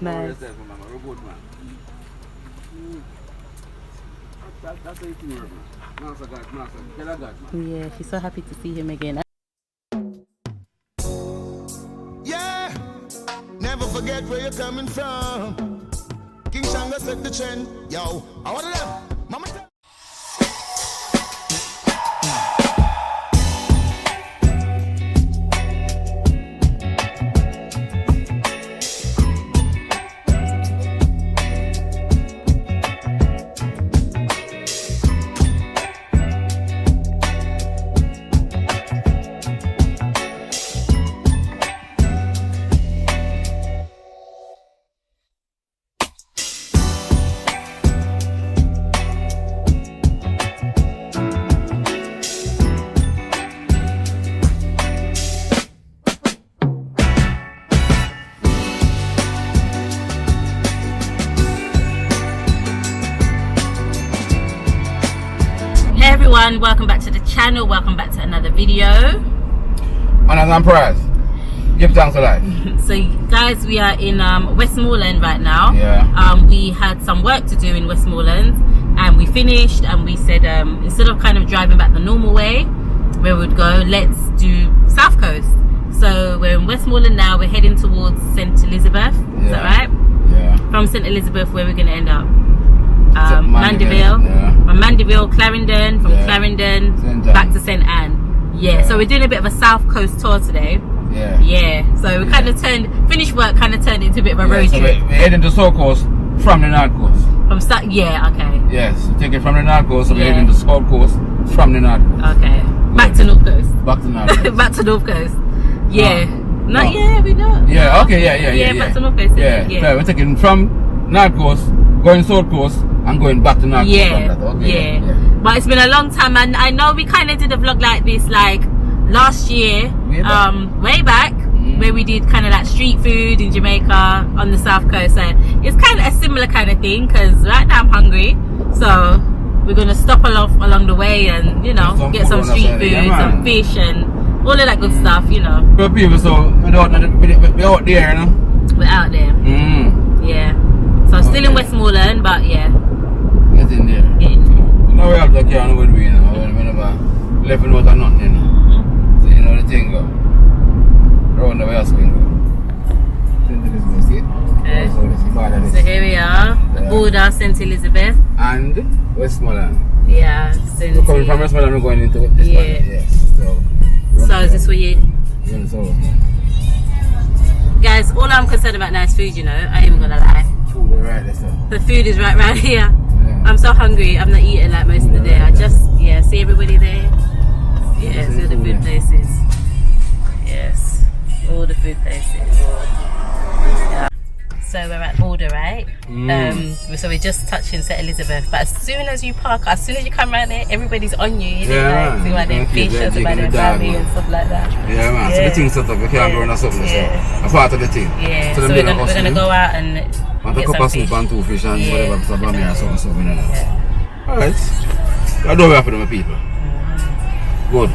Nice. Yeah, she's so happy to see him again. Yeah, never forget where you're coming from. King Shanga set the trend. Yo, I want them. Mama. Welcome back to the channel, welcome back to another video. Honours and prayers. Give thanks to life. So guys, we are in Westmoreland right now. Yeah. We had some work to do in Westmoreland and we finished, and we said instead of kind of driving back the normal way where we would go, let's do South Coast. So we're in Westmoreland now, we're heading towards St. Elizabeth. Is that right? Yeah. From St. Elizabeth, where we're going to end up? Mandeville. From Mandeville, Clarendon, from Clarendon back to St. Anne. So we're doing a bit of a South Coast tour today. So we kind of finished work, kind of turned it into a bit of a road trip. We're heading to South Coast from the North Coast. Okay. Yes, take it from the North Coast, so we're heading to South Coast from the North Coast. Okay. Back to North Coast. Back to North Coast. Back to North Coast. Yeah. Not yet, we know. Yeah, okay, yeah. Back to North Coast. Yeah. So we're taking from North Coast, going South Coast, and going back to North Coast. But it's been a long time, and I know we kind of did a vlog like this like last year, way back, where we did kind of like street food in Jamaica on the South Coast. So it's kind of a similar kind of thing, because right now I'm hungry, so we're gonna stop along the way and, you know, get some street food, some fish and all of that good stuff, you know. But people, so we're out there, you know. We're out there. Yeah. So I'm still in Westmoreland, but yeah. Get in there. Now we have the car with me, you know. We never left out of nothing, you know. So you know the thing go. Round the way I spin go. Okay. So here we are, the border, St. Elizabeth. And Westmoreland. Yeah, St. We're coming from Westmoreland, we're going into this one. Yes. So is this what you... So. Guys, all I'm concerned about now is food, you know. I ain't even gonna lie. Food is right there. The food is right here. I'm so hungry. I'm not eating like most of the day. I just, see everybody there. Yeah, see all the food places. Yes, all the food places. Yeah. So we're at border, right? So we're just touching St. Elizabeth. But as soon as you park, as soon as you come around there, everybody's on you. You know, like, see about their fish, about their family and stuff like that. Yeah, man. So the thing's set up. We can't go on something. So a part of the thing. Yeah. So we're gonna go out and want get a cup of soup and 2 fish and whatever, so bami or something, you know. Alright. I don't wait for them people. Good.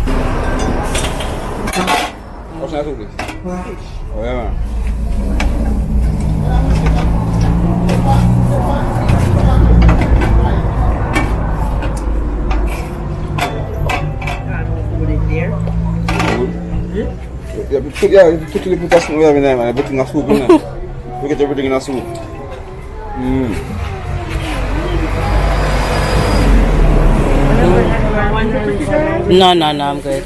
What's that soup, please? Oh, yeah, man. Yeah, quickly put us in there, man. Everything in soup, you know. We get everything in a soup. No, I'm good.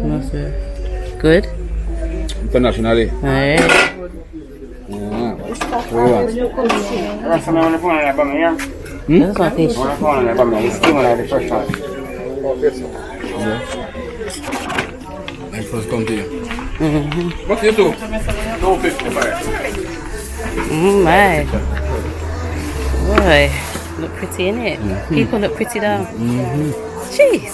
No, sir. Good? Internationally. Alright. That's one fish. I first come to you. What's your two? 255. My. Boy, look pretty, innit? People look pretty down. Jeez.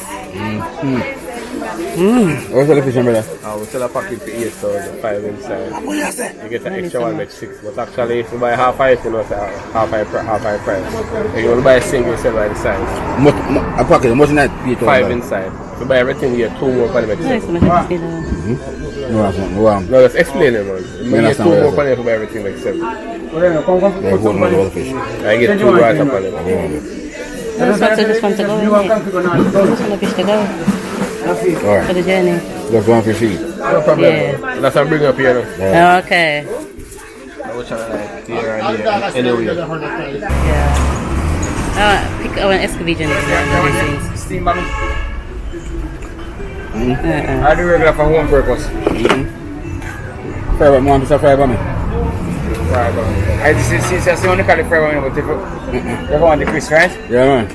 What's the fish, brother? We sell a packet for 8, so the 5 inside. You get an extra one, like 6. But actually, if you buy half price, you know, it's half price. If you want to buy a single, you sell by the size. A packet, much in that? 5 inside. You buy everything, you get 2 more for the make Nice, 7. I'm happy to see that. No, that's not. No, No, just explain it, man. You get 2 more for the buy everything make 7. they hold on to the fish. I get 2 right up on it. I just want to go. I just want the fish to go Alright. for the journey. Just one fish eat. No problem. Yeah. That's what I bring up here now. Oh, okay. I was trying to like here and there. Anyway. Yeah. Pick up an escovitch and Steam bag. I do regular for home purpose. Fry one piece of fry by me. Right, but I just see I only call it fry one, but if you want the crisp, right? Yeah, man.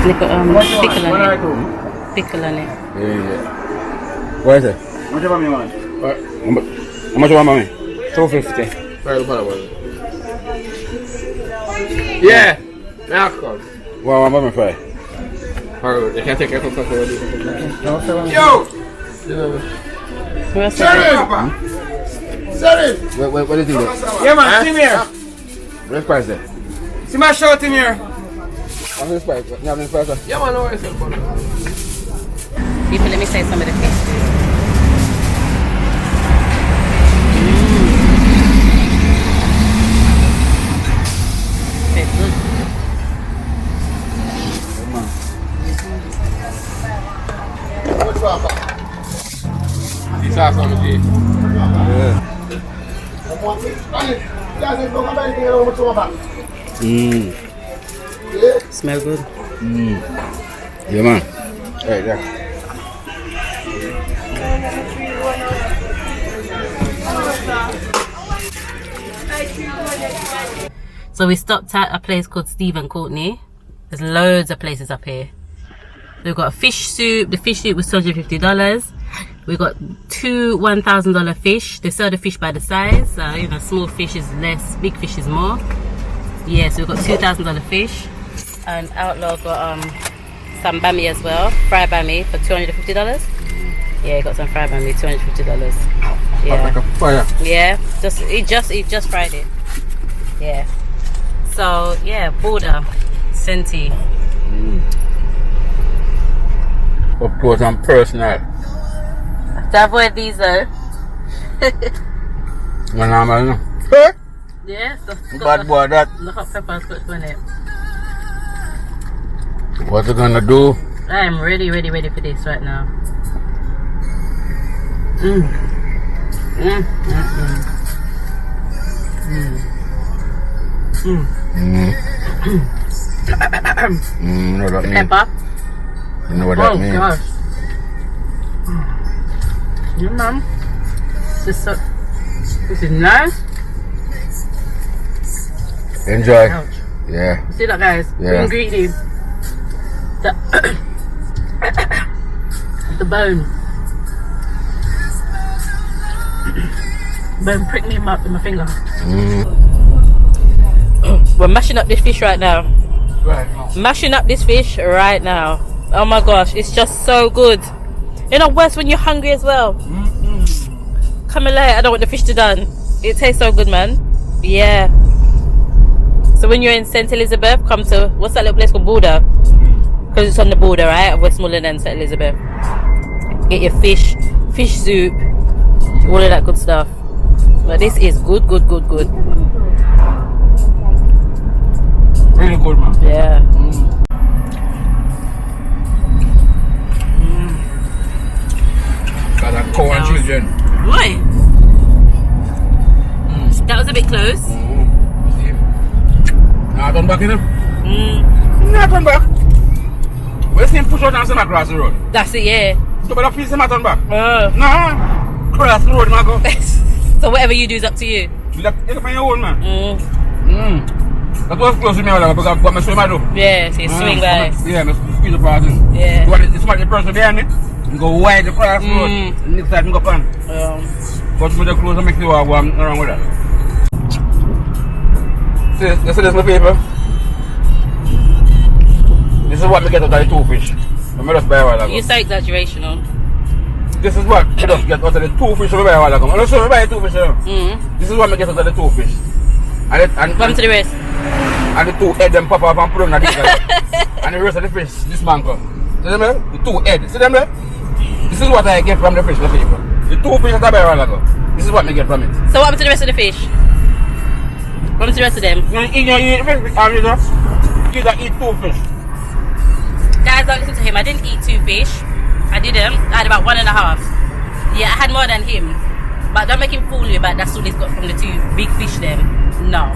pickle on it. Pickle on it. Yeah. What is it? How much of you want? How much you want, mommy? 250. Yeah. Alcohol. What want me fry? Alright, you can take a cup of coffee. Yo! What's that? What do you think? Yeah, man, see me here. What's the price there? See my shirt in here. What's the price? You have any price? Yeah, man, no worries. People, let me say some of the fish. It's good. This sauce on the G. Smell good. Yeah, man. Right there. So we stopped at a place called Steve and Courtney. There's loads of places up here. We've got a fish soup. The fish soup was $250. We got 2 $1,000 fish. They sell the fish by the size. So, you know, small fish is less, big fish is more. Yeah, so we've got $2,000 fish. And Outlaw got some bami as well. Fried bami for $250. Yeah, got some fried bami, $250. Yeah. Fire. Yeah, it just fried it. Yeah. So yeah, border, Senti. Of course, I'm personal. To avoid these though. No. Yeah, so Bad boy, that. the hot pepper scotch bonnet. What's it gonna do? I am really for this right now. You know what that means? Pepper. You know what that means? Gosh. Mom. This is nice. Enjoy. Ouch. Yeah. See that, guys? Yeah. The ingredient. The bone. Bone pricked me in my finger. We're mashing up this fish right now. Mashing up this fish right now. Oh my gosh, it's just so good. You know, worse when you're hungry as well. Come and late, I don't want the fish to done. It tastes so good, man. Yeah. So when you're in St. Elizabeth, come to, what's that little place called? Border? Because it's on the border, right? Of Westmoreland and St. Elizabeth. Get your fish soup, all of that good stuff. But this is good. Really good, man. Yeah. Got that cow and children. Why? That was a bit close. Now turn back in him. Now turn back. Where's him push out and send across the road? That's it, yeah. So better feel him turn back. Oh. No. Cross the road, man. Go. So whatever you do is up to you. You look on your own, man. That was close to me, because I've got my swim I do. Yeah, so you swing by. Yeah, I squeeze the person. Yeah. You want to smart the person behind me, and go wide across the road. And next time, go up on. But with the clothes, I make the walk around with that. See, you see this my paper? This is what we get out of the 2 fish. I just buy a while ago. You're so exaggerational. This is what we just get out of the 2 fish we buy a while ago. I'm not sure we buy 2 fish. This is what we get out of the 2 fish. And Come to the rest. And the two head them pop off and put on the dish. And the rest of the fish, this man come. See them there? The two head. See them there? This is what I get from the fish, the people. The two fish that I buy a while ago. This is what I get from it. So what happened to the rest of the fish? What happened to the rest of them? You eat two fish. Guys, don't listen to him. I didn't eat 2 fish. I didn't. I had about 1.5. Yeah, I had more than him. But don't make him fool you about that's all he's got from the 2 big fish then. No.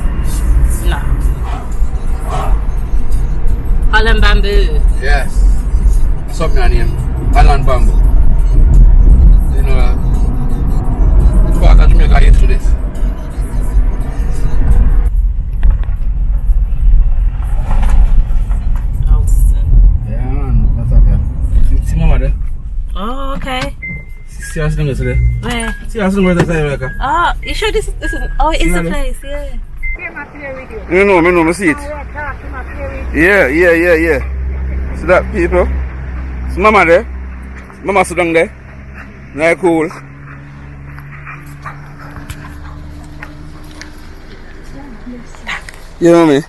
No. Holland bamboo. Yes. Something on him. Holland bamboo. You know, it's part of Jamaica used to this. Yeah, man. That's okay. See mama there? Oh, okay. See us doing today? Where? See us doing today, Oh, you sure this is oh, it is the place, yeah. You know, I see it. Yeah. See that people? It's mama there. Mama sit down there. Like cool. You know me?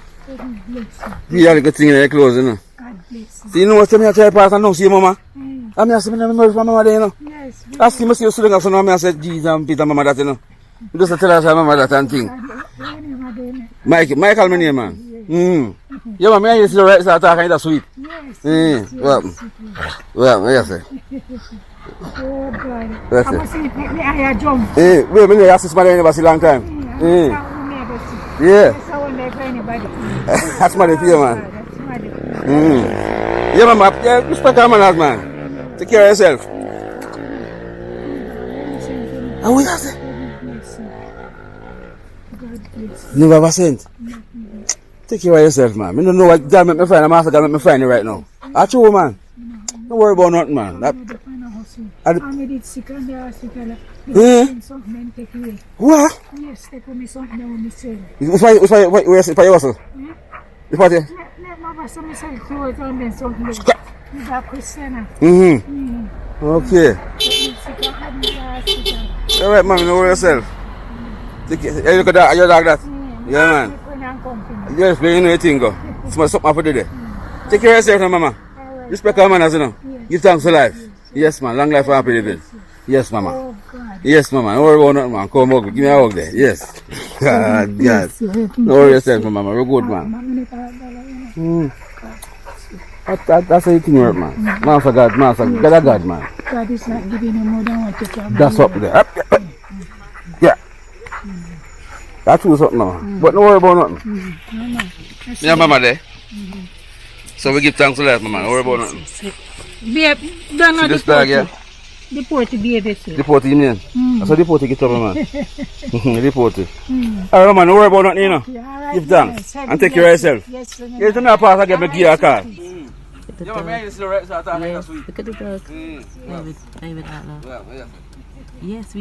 You have a good thing in your clothes, you know. See, you know what's me try pass and now see mama? I'm here saying I'm not from mama there, you know. Yes. I see me see you sitting up so now I say Jesus and Peter mama that, you know. You just tell us mama that and thing. Michael my name, man. Yeah, man, I used to right start talking that sweet. Yes. Well, yes, sir. Oh God. That's I it. must see me I jump. Wait, me ask this man never see long time. Yeah. That's how I never anybody. That's my fear, man. That's my Yeah, man, yeah, respect our manners, man. Take care of yourself. And we have never ever sent. Take care of yourself, man. I don't know what God make me find. I'm after God make me find it right now. That's true, man. Don't worry about nothing, man. I did sick and the hospital. Something take away. What? Yes, they put me something down myself. What's for yourself? What? Let my son myself clothes and then something. Is that Christiana? Okay. Sick and had me the hospital. Alright, man, don't worry yourself. Take care. You look at that, your dog that? Yeah, man. Yes, you know your thing, go. Something for today. Take care of yourself, now, mama. Respect our manners, you know. Give thanks for life. Yes, man. Long life and happy living. Yes, mama. Oh God. Yes, mama. Don't worry about nothing, man. Come hug. Give me a hug there. Yes. God. Don't worry yourself, mama. We're good, man. That's how you think work, man. Man for God, man for God, man. God is not giving you more than what you can. That's up there. Yeah. That's true something, man. But don't worry about nothing. Yeah, mama there. So we give thanks to life, mama. Don't worry about nothing. Babe, don't know this dog, yeah? Deport baby. Deport you mean? That's how deport get trouble, man. Deport you. Alright, man, don't worry about nothing, you know. Right, give thanks. Yes, and take care of yourself. Yes, you tell me a pass, I get my gear car. Look at the dog. Look at the dog. David, that now. Yes, we